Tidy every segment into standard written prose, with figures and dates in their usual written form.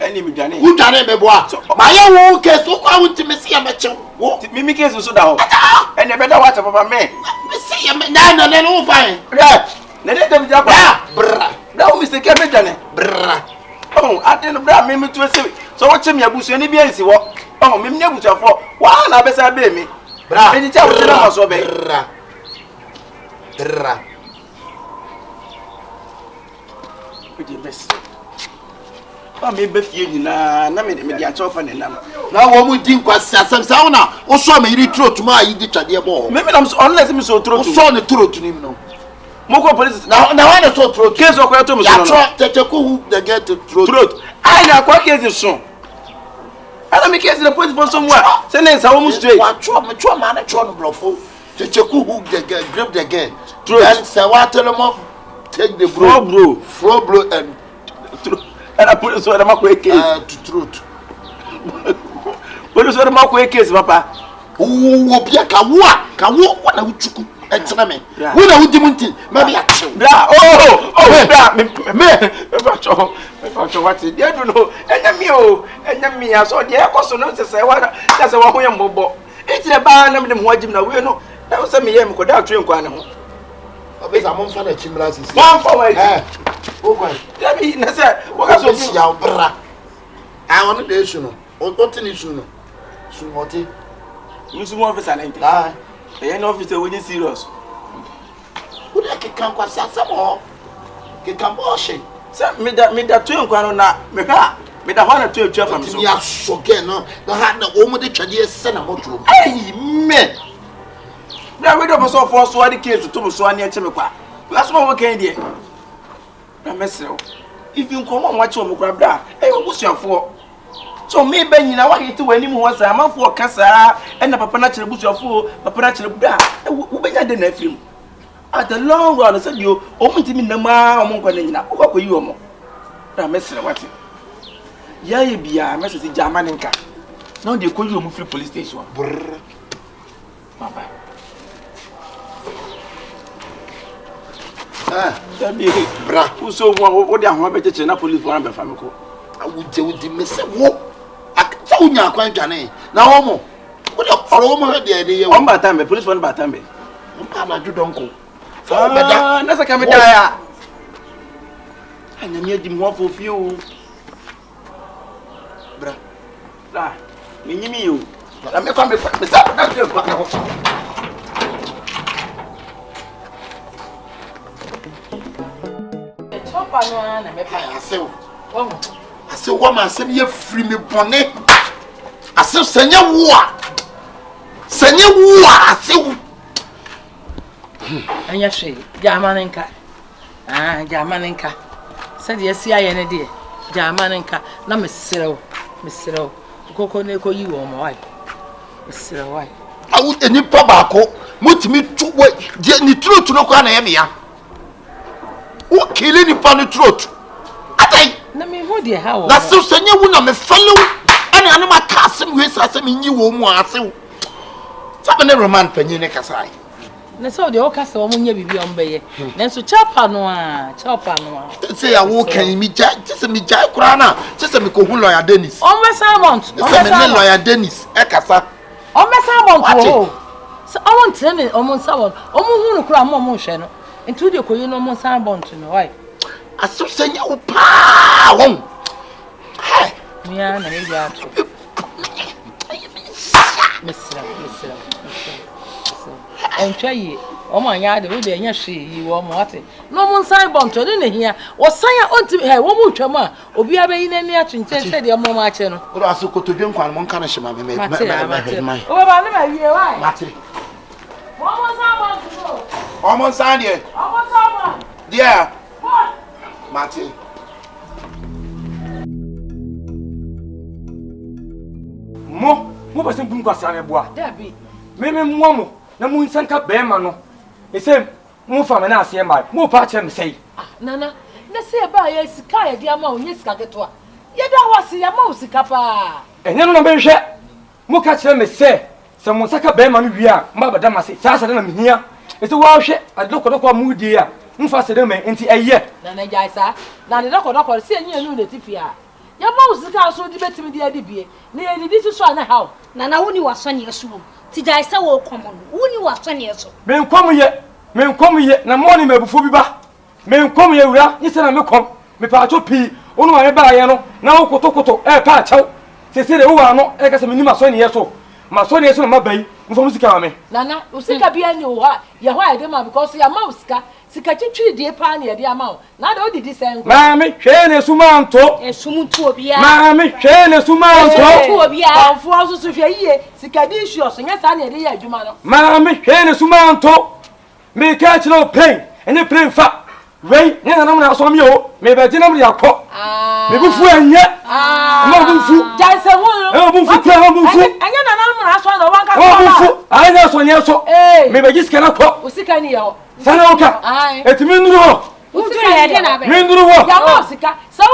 Any me Johnny. Who done me boy? My own case, so I want to miss him at you. What? Mimi case so down. And the better watch of my man. See him now and then all fine. Let them jump. Brr. Now, Mr. Kevin Johnny. Brr. Oh, I didn't bring me to a city. So what's in your bush any beans? Oh, me never for 1 hour beside baby. Bra, any child was obey. Brr. Pretty best. I may be feeling a chop and now one would think was some sauna or saw me throw to my dear boy. Maybe I'm unless I'm so true to saw the truth to him. Moko police now I saw throat case of Quatum. The get to throat. I know what case is so. I don't make case in the police for somewhere. Send us almost straight. What mature man at Tron Brofo. The Cheku the grip the game. Then TELEMO take the bro and I put it so the Makwe case to truth. Put it so the Makwe case, Papa. Who be a Kawa, what I would chuku and Tsunami. When I would dimint, maybe action. What's it? You don't know. And me, I saw the air cost no say what that's a one bobo. It's a ban of them watching the way. No, that was a me without drink one. I'm on fire chimneys. One forward. Let me say, what was your bra? I want to issue. What in issue? Sumoti. You some officer, I ain't officer when you serious. Who like it can't quite some more? Get come washing. Me that two and not me that 1 or 2 from me. Yes, so again, no, the hand the woman the Chinese senator. Hey, man. Now we don't so force to the case to so near Chimiqua. That's what we can do. If you come on, watch your grab, hey, what's your for? So maybe you know what he to when he was a man for Cassa and the Papa Natural Bush of Fool, Papa Natural Bra, who began the nephew. At the long run, I said you, open to me no more, what were you? I'm messing what? Yea, be a message in Germanica. Now they call you move to police station. Papa. Bra, who so what they are better than a police for a family. I would tell you, Miss Walk. I told you, I can't Johnny. Now, what up for almost the idea? One by time, police one by time. I'm you don't go. That's a camera. And I need him more for you. Bra, me you. I'm a family. I say, woman, send you free me bonnet. I say, send you war. Send you war. I say, and yes, Germanica. Ah, Germanica. Said yes, I any dear. Germanica. No, Miss Suro. Coco Nico, you or my wife. Miss Suro, why? I would any Pabako. Mut me to wait. The truth to look on Emia. Who killing the pony throat? Let me hold your how. That's so send you one of my fellow and animal castle with us. I mean, you won't want to. Somebody roman penny neck aside. Let's all the old castle when you be on bay. Then so chopper. Say, I walk and me just a me jack crana, just a me lawyer Dennis. On my servant, lawyer Dennis, Ekasa. On my servant, so I want to tell it almost someone, almost who cry more motion. And to the Korean almost servant to know why. I so send you power. Hey, yeah, maybe I Miss. And try ye, oh my yard, the way they she, you are Martin. No one sign bond to dinner here, or sign on to her, one more chama, or be a in any action, said your mamma channel. But I so to drink one kind of shama, my oh, I never hear why. Martin. Almost signed it. Yeah. Martin. Mo person bun kwasane boa. Dabi. Me mo na mu nsanka be ma no. Esem mo fa me na ase ma. Mo pa che me sei. Nana, na se ba ya sika ya dia ma onye sika keto a. Ye da wase ya ma osika pa. Enye no na be hwe. Mo ka che me se mo nsaka be ma no wi a mba bada ma se. Sa na me hia. Ese wa hwe adokodokwa mu di a. Mfa se de me enti eye. Nana jaisa. Na de dokodokwa se enye no de tifia. Ya ma osika na so di betimi di adibie na ye di so na how na woni wasone yeso ti jai se wo komo woni wasone yeso me nkom ye na mo ni mabufo bi ba me nkom ye wura ni se na me kom me pa cho pi onu wa me ba ye no na wo kotokoto pa chaw se de wo wa no ka se me ni masone yeso na mabai mfo musika wa me nana usika bia ni wo ha ye ho ade ma because ya ma usika sika twitwi die pa na ye de ama na de odidi sengo maami hwe ne sumanto esumuntu obia maami hwe ne sumanto obia afo aso hwe yie sika di issue so nya sa na ye de ye adwuma no maami hwe ne sumanto me ka chino pain ene pain fa wei ne na na so me o me be gina me yakọ me bufu anye ma bufu janse ho bufu kwa ha bufu anya na na so na wanka so bufu anya so ne so me be giska na ko usika ni ye ho sana oka etimi nduru ho usika ye de na be me nduru ho ya ma usika so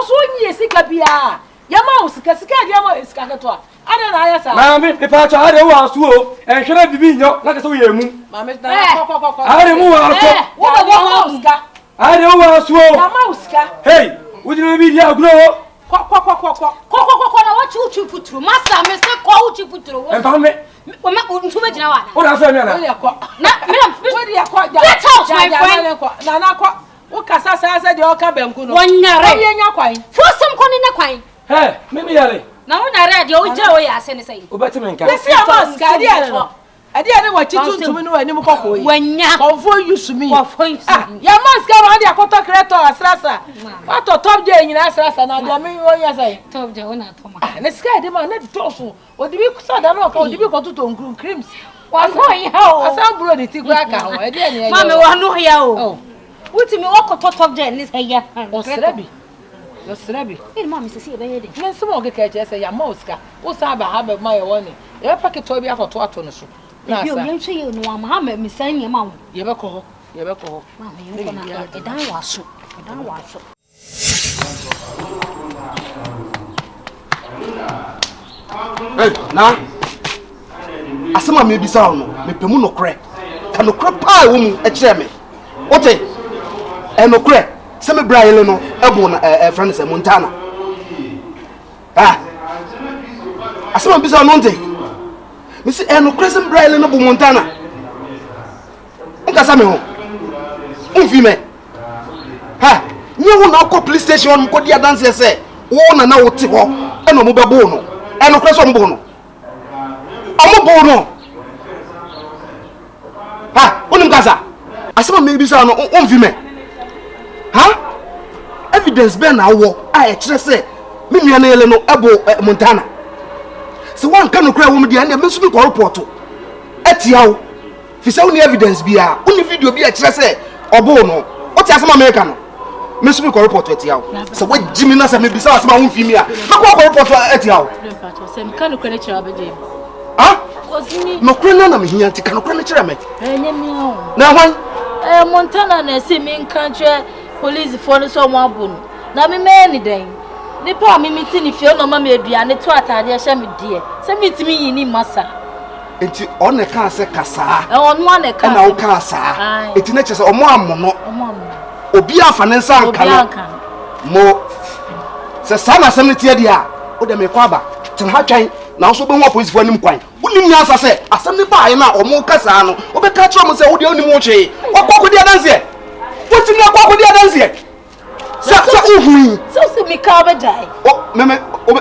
nyi sika bia ya ma usika de ma usika keto a ada na aya sa maami me pa cha ade wa so o enhwere bibi nyo na kase wo ye mu maami na ko ade mu wa so wo ba wo usika ade wa so ya ma usika hey wudina bi dia agro ko na wachi uchi futuro masa me se ko uchi futuro wo empa me o ma ntu be gina wa o da fa me na na me wo de yakọ get out my friend na na ko wo kasa sa de o ka benku no wonyare o ye nya kwan fosam ko ni ne kwan hey me yare na wonyare de o je o ya se ne sai o beti me nka si ama ska de no ade ade wa chituntum no ani mu kokko yi wonya confo use me confo use ya maska ma de akoto creator asrasa wato top je nyina asrasa na de me wo ya sai top je wona to ma ne sky de ma na de tofu odi bi so da na o di bi ko to ngru creams wa no ya o asa bro de ti kwa ka ho ade ane ya ma me wa no ya o wuti mi okoto top je ni sai ya o srabi yo srabi ni ma mi se se be ye de men so mo ke ka che se ya maska wo sa ba ha ba ma ye woni e pa ke to bi afoto ato no so na yo yen so ye no ama ha me san ni ma wo ye be ko ho ma me yo ko na e dan wa so na asema me bisa no me pemu no kre ka no kre pa wo mu e kire me ote e no kre se me bra yele no ebo na friend se Montana asema bisa no nte me se e no kre se me bra yele no bo Montana nka sa me ho unfi me nye wo na ko police station mo ko dia dance se wo na wo te ho e no mo be bo no e no kre so mo bo no omo no unim kasa asema me bisa no onfi me evidence be na wo a e kire se me nua na yele no ebo Montana se wan ka no kra wo me dia na me so bi ko report etia wo fi se uni evidence bia uni video bia kire se obo no o ti asema me ka no me so bi ko report etia wo se wa jimi na se me bisa asema onfi me a me ko report etia wo se me ka no kra kire abeje no kura na me hiya ntika no kura na kire me enye mi ho na hwan Montana na se me nkantre police for no so mo abunu na me me ni den Nipa me miti ni fie no ma me aduane to atade hye me die se mitimi yi ni masa enti on ne kan se kasa ono ane kan na wo kan sa enti na chese omo amono obi afa ne nsa anka no mo se sana sem ne tie dia o de me kwa ba ten ha twan na so be ho police for nim kwan unim nya asa se asem ne ba ye na omo kasa no obeka kire mo se wo de onim wo hwe okoko dia danse wotimi akoko dia danse sa uhui so me ka be jai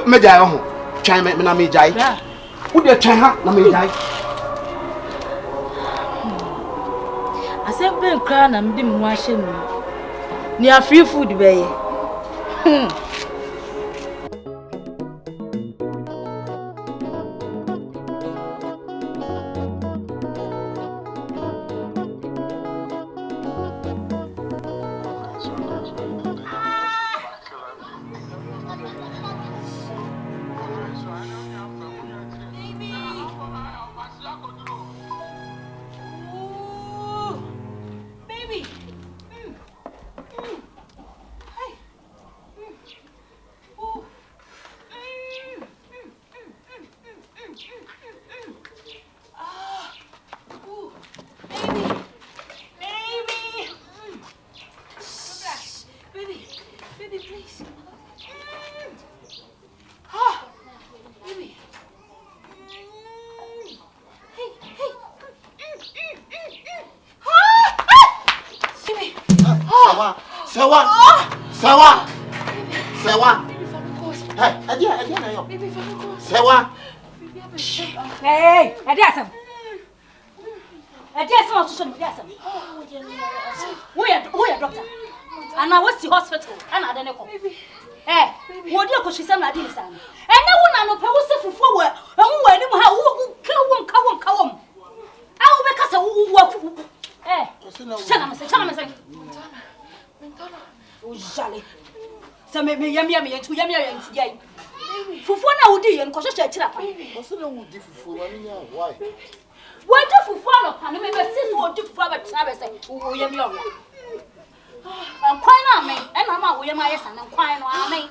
me jai ho twan me na me jai wo de twan ha na me jai asem be nkra na mde mu ahye mu ni free food be ye Sewa. Hey, adia na yo. Sewa. Hey, adia sam. Adia sam so adia sam. We are doctor. And I was the hospital. And I don't know. Eh, what do you she say na di san? And na wo na no pe wo se fufu we. Ehun we ni mo ha wo kawom. I will make us a woo. Eh, chana me say. Oh, jolly. So me yami to yami yai. Fufu na udi en ko so chira pa. Oso na udi fufu ma ni why? What do fufu no pa me sis wo di fufu ba tsa be say wo yami o. Am kwai na me, e na ma wo yami ayesa na kwai no amen.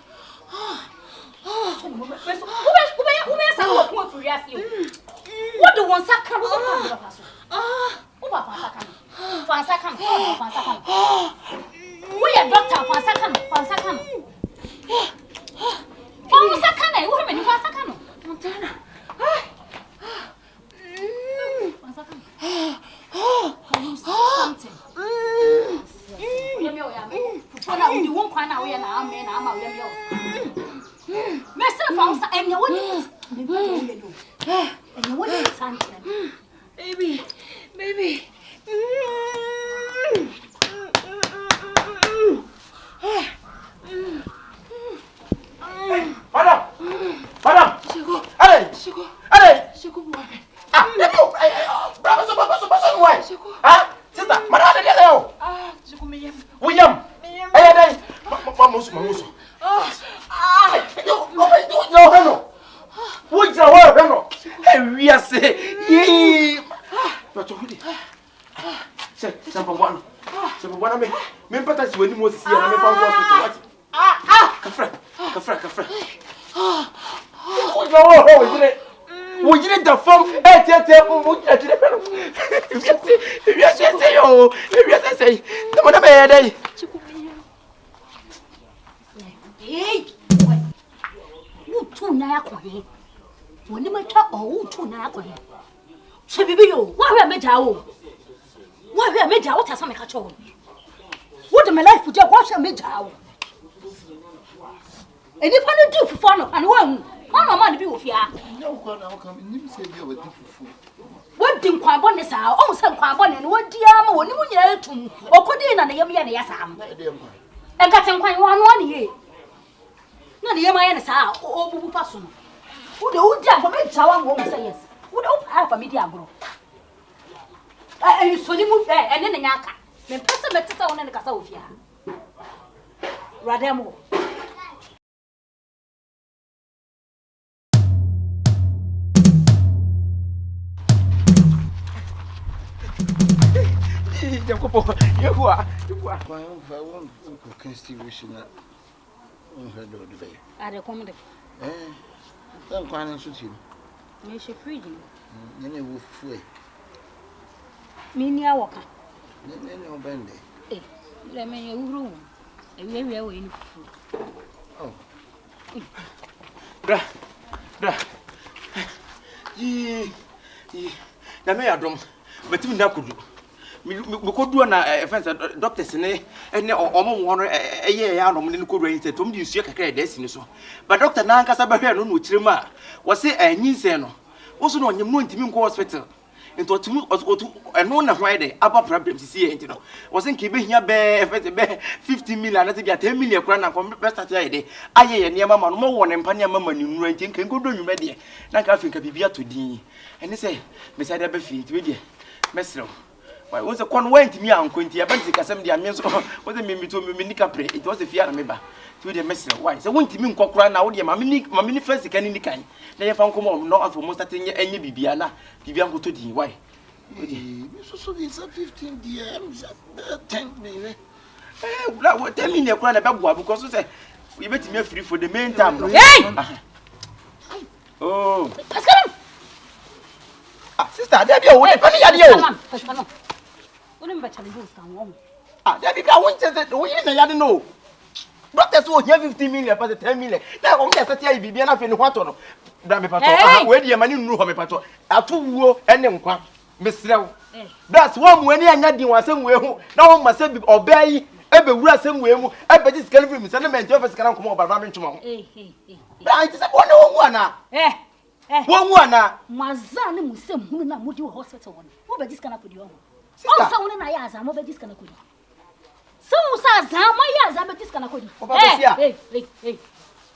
Ube sa wo ko furi asi o. What do one sakra wo pa do pa so? Uba fansa kan. We are doctor fansa kan. Fansa kan e wo me ni fansa kan. Montana. Fansa kan. Something. For now we won't find out we na amen na ama we me. Me say fansa enya wo ni. Enya wo ni something. Baby. Madam. Chico. Bravo, why? Huh? Sister, madam, Chico, William. Hey, Mamuso. No. What's the word, no? Hey, we are saying, but who did? Say, number one, me patas when you was here, and I found what. Kafra. We didn't the phone. Hey, who too na akwaye. Woni ma twa who too na akwaye. So bibi yo, wa hwe meja wo. What has me catch on? What my life would you watch a meja wo? And if I do for fun and one man be with ya. No, how come you say you were different? What didn't quite bonus our own son quite bonnet and what dear when you near to or could in and the yummy and yasam. And got some quite 1 year. Not the yummy and sa or person. Who the old jam for me, Chawan won't say yes. Would open half a media grow. I saw you move there and then the yaka. Then press the better on the Casofia. Rademo. You are. I want constitution. I recommend it. Don't quite shoot him. You should free him. You know, free. Minia Walker. No bendy. Eh, let me a room. And we are waiting for. Oh. Bra. Na me adom. Betim na kudu. Me kodu na fence doctors ne omo won eye ya anom ne kodu yin se tom di nsuo kakra da si ni so. But doctor na ankasa ba hwe no no kirem a wo se anyinse no. Wo so no onyem no ntimi nko hospital. Into otu eno na hwan de aba problem sisi ye ntino wo se nke be hia be 50 million na te bia 10 million kura na ko be start ya de aye ye ne mama no mo wo ne mpa ne mama ni nura nti nke nkodo nwume de na ka afi nka bibia to din ene se be sa de ba fi nti we de mesro why wo se kon wa ntimi anko nti ya ba nti kasam de amen so wo se me to me nika pre it was fi ya na me ba ti we de mesro why se wo ntimi nkokura na wo de mama ni first kan ni kan na ye fa nkomo no afo mo start enye bibia na bibia nko to din why so this 15 DMs 10 million. What 10 million kwana be boa because so say we bet me free for the main time. Hey! Oh. Pascal. Sister, there be o we pani yade o. Pascal. Woni me challenge us kan wo. There be I want say we na yade no. Doctors wo here 15 million pass 10 million. Na o me say tia bibia na fe ni hwato no. Bra me pato. We de mani nuru ho me pato. Ato wuo ene nkwa. Mesrew. That's one when you are not doing what we na won must be obey ebe wura sem we mu ebe dis kan fi mi se na me nti office kan ko mo baba me ntuma ho bra nti se bo na wo ana wo ana maza ne musem hunu na mudi hospital won wo be dis kan akodi wo sister so won na ya azama be dis kan akodi so musa azama ya azama dis kan akodi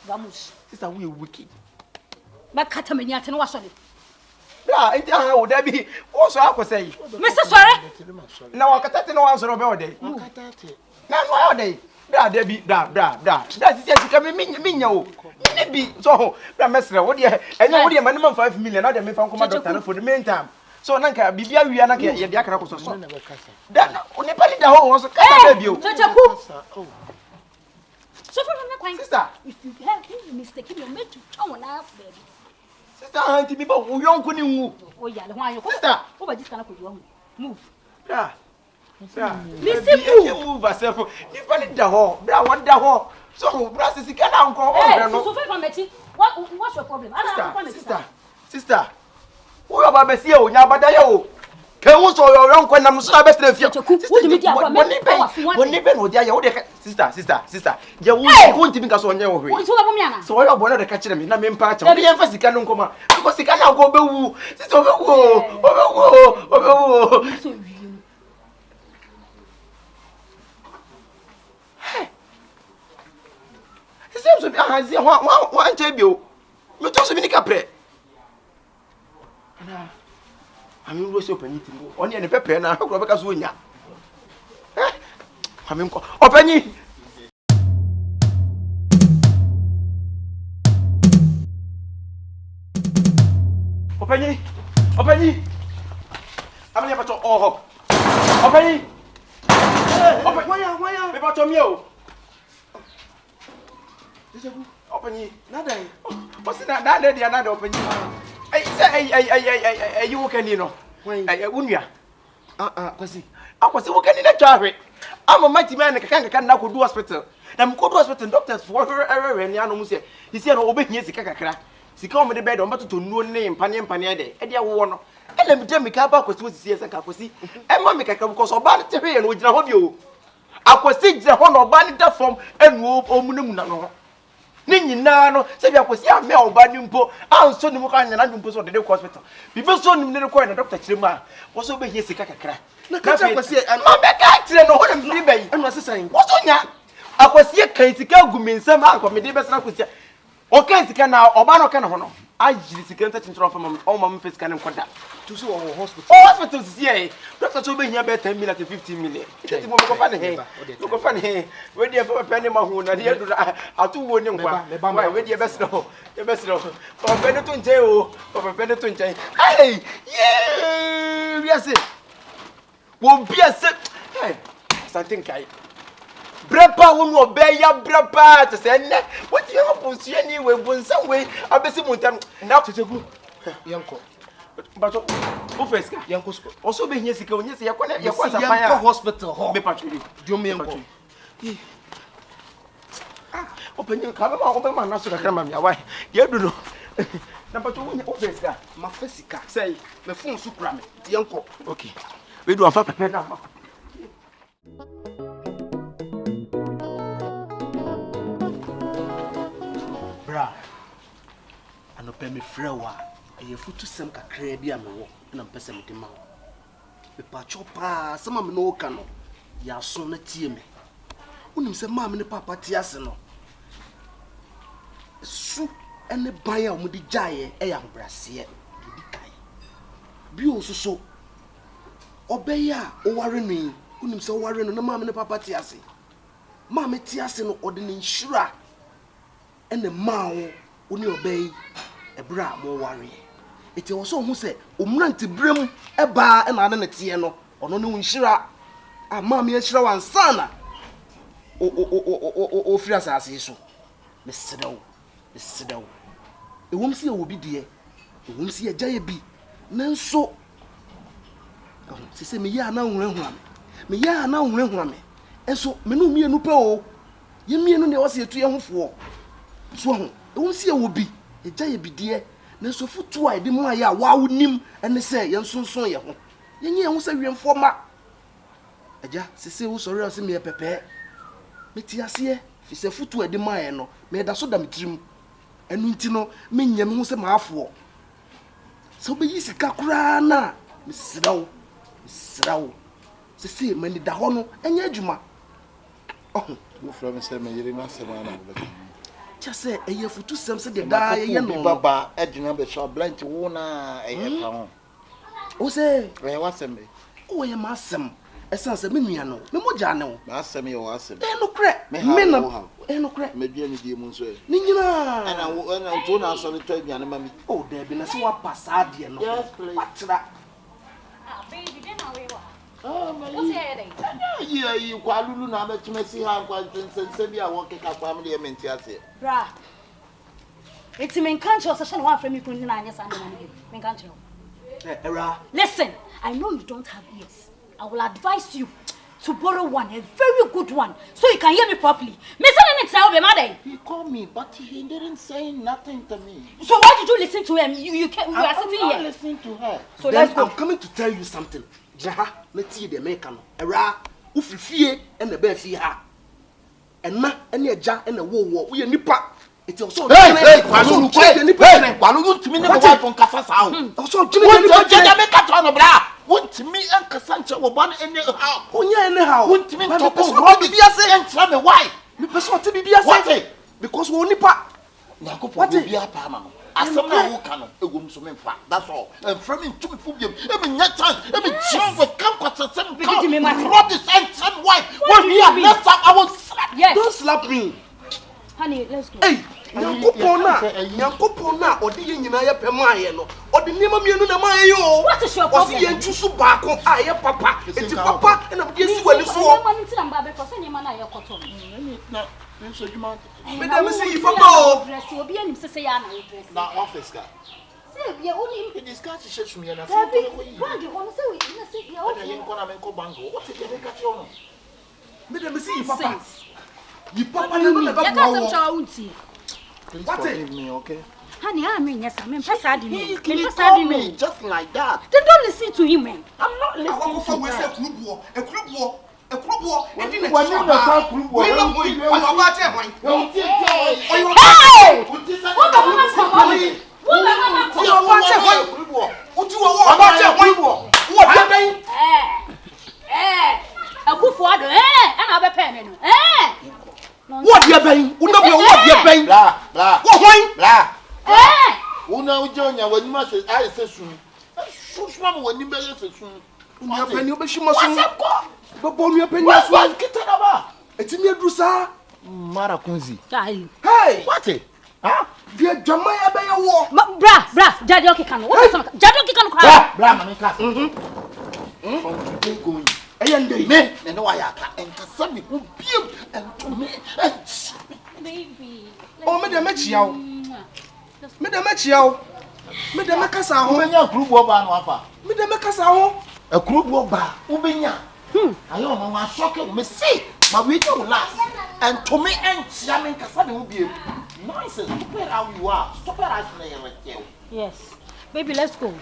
vamos sister we wicked ba kata me nyate no wasole bra nti aha wo da bi wo so akosai me se sore na wakatate no wan so be ode wakatate na no ode bra da bi bra sisi ka me minya o ne bi so bra mesre wo de enya wo de ma ne ma 5 million na de me fa nkoma doctor no for the meantime so nanka bibia wia na ke ye de akara ko so da oni pali da ho so kasa da bi o chachaku so for me kwan sister if you have any mistake you make to turn na baby sister auntie mi ba wo yonko ni wu o ya le ho ayo sister o ba dis kana ko diwo move bra listen move asef ni pali da ho bra wo da ho so bra sisi kana nko o bra no so for me ti what's your problem sister wo yo ba be si e o nya bada ye o ke wo so yo nko na muso be tre fie woni be no dia ye wo de sister je wo ntimi ka so onye wo hwe wo so ba mi ana so wo yo bo na de ka kire me na me mpa cha wo ye mfa sika no nkoma ko sika na go be wu sister obewu so bi ahanzi wa nche bi o me to so bi ni kapre ana ami wo so panyi timbo oni ene pepe na akro beka so onya ami nko opanyi amani abato oho opanyi waya me bato mi o opanyi nada o si na nada dia nada opanyi ay you can no unua kwasi akwasi wo kan na twahwe ama mati man kan na ko do hospital na mko do hospital doctors for ni anu mu se isi no obehia sika kakra sika o me de bed o matoto nuo ne mpane de e de wo no ele mi de mika ba kwasi wo sisi ese ka kwasi e ma mika ka because oba te hwe no gina ho bi o akwasi gina ho no oba ni da form enu omunemu na no ni nyina no se bia kwasi ame oba ni mpo anso ni mu ka nyana mpo so de hospital bi be so ni ne ko na doctor kiremu a wo so behia sika kakra na ka kwasi ma be ka kire no ho na mfi bai anu asesan wo so nya akwasi kan sika gumensam anko me de be sna kwasi o kan sika na oba no ka na ho no ajiri sika nta chinchiro fa mam o mam fe sika ne nkoda to so wo hospital si e doctor so behia be 10 million to 15 million ti mo ko fa ne he we de fa pe ne ma hu na de do atu wo ne nkwa why we de be sno for pe ne to nche o for pe ne to nche hey yeah we say wo bia se hey something kai brepa wo no be ya brepa to say ne what you have pursue any we bonsan we abesi muntam na chechegu yanko but o feska yanko sko oso be hia sika onye se yakwa sapan ya hospital ho be patri dio me yanko open ka be ma na so kakra ma ya why ye du no na pato wo o feska ma fesika say me fun su kura me yanko okay we do afa pepe na ma bra ano pe me frewa e futu sem kakra bi amewo na mpese me de ma me pa chopa sama me no ka no ya so na tie me unim se ma me ne papa tie ase no su ene ban ya omudi jaye e ya brase bi kai bi osuso obeya o ware ni unim se o ware no na ma me ne papa tie ase ma me tie ase no ode ne nhura ene mawo oni obey ebra mo ware eti wo so hu se omrante brem eba e na na tie no ono ne nhira ama me nhira wansana o firi asase so mesedawo ewom si e wo bi de ewom si e jaye bi nanso sese me ya na hunrahura me enso me no mienu pe o ye mienu ne wo se etu ye hofo so ho ewon si e wo bi e jaye bi de na so futu a de mu aye a wa wonim ene se ye nsonson ye ho ye nye ho se wiemfo ma eja sese wo sori o se me pepe Metiasie, fi se futu e de man no, me da so da metrim. Enu nti no, me nyam ho se maafo. So be yi sika kura na, mesrawo. Se se mani da ho no, enya adwuma. Oh, wo fra me se me yiri na se na be. Cha se eye futu sem se de da ye no. Baba edwuna be so blank wo na eye ka ho. O se, we wasem be. O ye masem. Esan se me nua no, me moja ne wo. Ma asem ye wo asem. No kre. Me na. No kre. Me dua ni die mu nso e. Ni nyina. Ana to na so le to aduane ma mi. Oh, there be na se wa pasa de no. Yes, please. Patra. Ah, baby, then away wa. Oh, my. What's heading? Yeah, you kwa lulu na betime si ha kwa sense bi a wo keka kwa me de menti ase. Bra. It's men can't show session one for me kun na anya sande na me. Men can't show. Era. Listen, I know you don't have ears. I will advise you to borrow one, a very good one, so you can hear me properly. He called me, but he didn't say nothing to me. So why did you listen to him? You are sitting here. I'm listening to her. So Then let's go. I'm coming to tell you something. Jaha, let's see the American. Era, ufifie and the bear ha. And na, and your ja and the war. We are Nipa. It's also Hey, Kwanu, Kwanu, you to me never wife on Kafasa. Also, bra. Want me and Cassandra were born anyhow. Anyhow. Want me to go Robbie and tell me why? Me person to be a because we Nipa. What be a palm? As some now can a woman so that's all. And from him to me for you. Every net time, every chance with Kamkata send me Robbie and tell why. When we are next time, I will slap. Yes. Don't slap me. Honey, let's go. Hey, Yankopona, or the Yinaya Pemaino, or the name of Yanu. What is your problem? Was he to Bako? I papa, it's papa, and I'm guessing when it's all. So you might. Let me see papa. Dress will be any say Now, office guy. you only He discussed shit to me and I Baby, said, why do you want to say we what are you going to make bango? What did you make at your own? Let me see papa. You papa Please forgive me, okay? Honey, I mean, yes, I mean, He called me just like that. Then don't listen to him, man. I'm not listening to a club war, and didn't When you know group war, Hey! What the woman's coming? What you been? What you been? Blah, blah. What blah. Eh! Who know Jonia when you must say, I say soon. Shoot one when you better say soon. You be she must go. But born your penny. What's getting about? It's in your drusa. Marakunzi. Hey, What? Huh? dear Jamaya by a war. Bra, Jadoki can. What is Jadoki can cry? Blah, Mamika. From today going. And they Men, and no, I and Cassandra will be and to me. Baby. Oh, Madame Machiao. Madame Machiao. Madame Macassa, Who in your group of Anwafa? Madame Macassa. A group of Bar, Ubinya. I don't know, I'm shocking. Me see, my winter will last. And to me, and Yamin Cassandra will be nonsense. Stop it how you are. Stop it as you. Yes. Baby, let's go.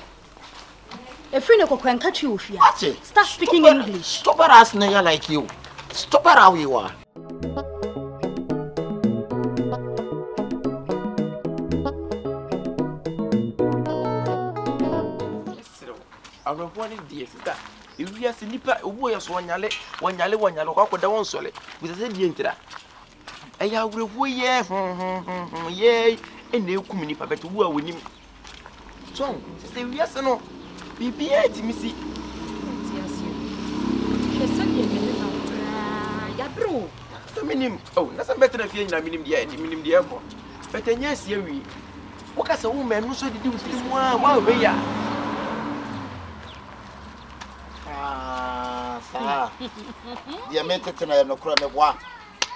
A friend can catch you if you Start speaking English. Stop it as nigga like you. Stop it how you are. I'm reporting this. If you are Nipa, who is one yale, what the one solid with a dinner. I have with yea, and they come Nipa, but who are with him. So, say yes or no. Be to me see. Oh, nothing better than feeling I mean him the airport. But then, yes, here we. What as a woman who saw the do with him while we are. Ah, sir. Dear mate, and I no crime of what?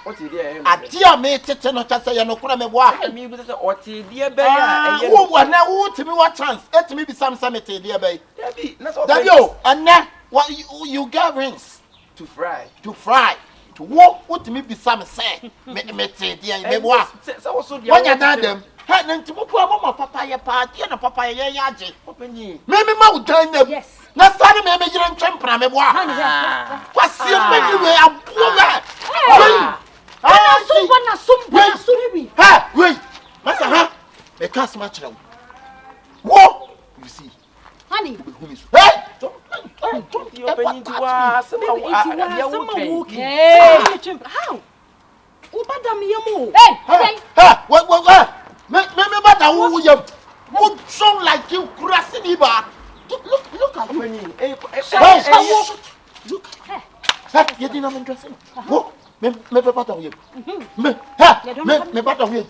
What is there? A dear mate, and not just say no crime of what? I mean, with what dear bear. Who was now to me what chance? Let me be some summit, dear bay. That you, and now what you get rings to fry. To fry. To walk, what to me be some say. Me say, dear, me what? So, what you done them? Hadn't to put a papaya party and a papaya yaji. Open ye. Maybe my time. Yes. Now, sorry, maybe you're in temper. Me what? What's your way? I'm poor. Bana sumbi. Ha, wait. Master, ha. Me cast match now. What? You see. Honey. Hey! Don't you open into us? How? Ubada mi yamo. Hey! Ha! What? Me bada wo yam. What sound like you crossing Nipa? Look at me. Hey! Look. Hey, you didn't have interest in. What? Me bada wo yam. Me bada wo yam.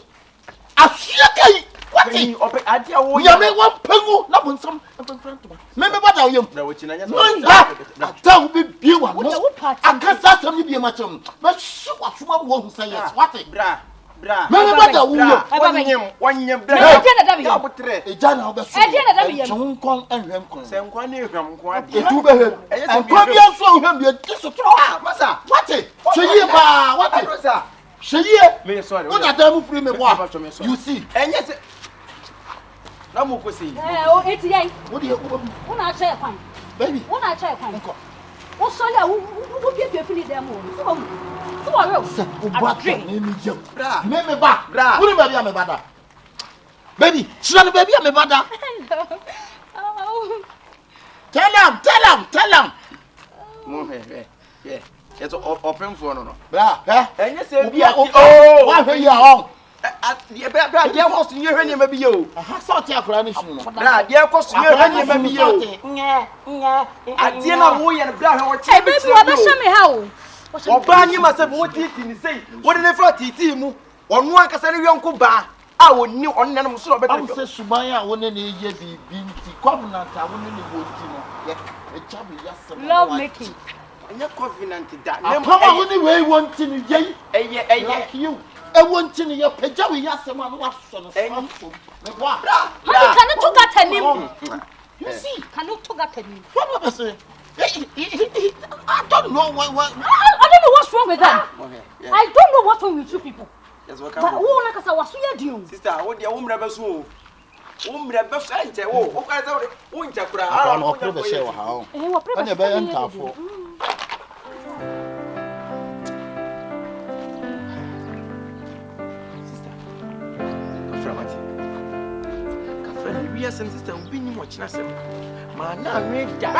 Asiakai. What is? Ya me wan pengu na bonsam enfront ba. Me bada wo yam. Na wo china nya so. Na ta be bie wa no. Akasa sam ni bie ma chem. Me su wa suma wo hu say yes. What is? Bra. Me bada wo yam. Wanyem bra. Ya botre. E jana obeso. E dia na da bie. Chonkon enhwem kon. Se nkwa na ehwam nkwa ade. Etu be hem. Nkwa bia so ohwem bia tisotro. Masa. What is? Sheyi ba. What is? Sheyi. Me sorry. What are them free me boy? You see. Enye se na mo ko sei. O eti yai. What do you Una acha kwan. baby? Una acha kwan. O so le wo bia fili dem o. So wa real. Ubata me jam. Bra. Me ba. Bra. Who baby am bada? Baby, shira no baby am bada. Tell him. Mo he. Yeah. It's open for no. Bra, Enye se bia wa hwe ya on. Bra, dia ko so ye hwe ne ma bi yo. Aha, sort ya kra ni shinu no. Bra, dia ko so ye hwe ne ma bi yo. Adie na wo ye bra hwe wo che. Hey baby, wa ba sha me ha o. Oba nyi ma se wo titi ni sei. Wo de ne fra titi mu. Onu ankasa ne yonko ba. A woni onne no so obeta. Am se suban a woni ne ye bibi nti covenant a woni ne wo ti no. Ye e chabu ya se. Love making. Enye covenant da. Papa woni we want ni ye. Eye. Like you. E want ni ye peja we ya se ma no wa so no. Me boa. Honey, can you talk at him? You see, Can you talk at him? what was it? I don't know what. I don't know what's wrong with them. I don't know what's wrong with you people. Yes, But welcome. who like us was here doing? Sister, wo dia wo mra beso. Wo mra beso enche wo. Wo ka se wo ncha kura. I don't know what say wa ha. What And the be enter for. We are sister, we need much nothing. Man, now we die.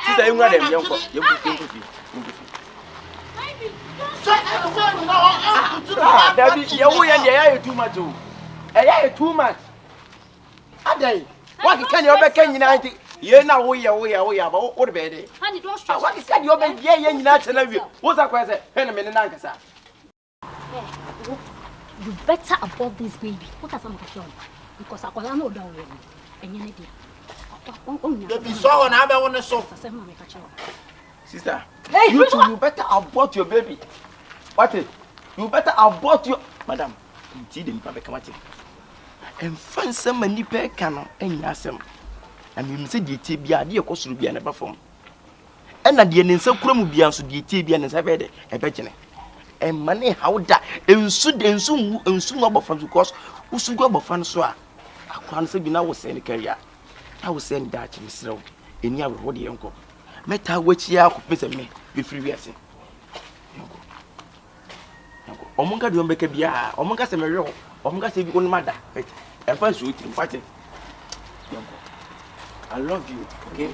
Sister, you are young. You too much. Too much. What can you be? Can you now? We are about what bed? Honey, don't stress. What can you be? Yeah, you what's that question? Penman and Ankasa. You better abort this baby. What are some of the because I can't know down and you need it. If you saw an other one, so Sister, you better abort your baby. What is? You better abort your madam. Indeed, in public committee. And find some Nipa canoe and Yasem. And you say the TBA, dear Costa be an perform. And at the end, so crum be answered the TBA and Sabede, a betting. And money how that and soon about funds because who should go about funds so I can't say now was saying career. I was saying that in slow in your body uncle. Met her which ya could miss me be free yes. Omonga do make a bia, Omonga Samuel, Omonga say one mother, and first you fighting. I love you, okay?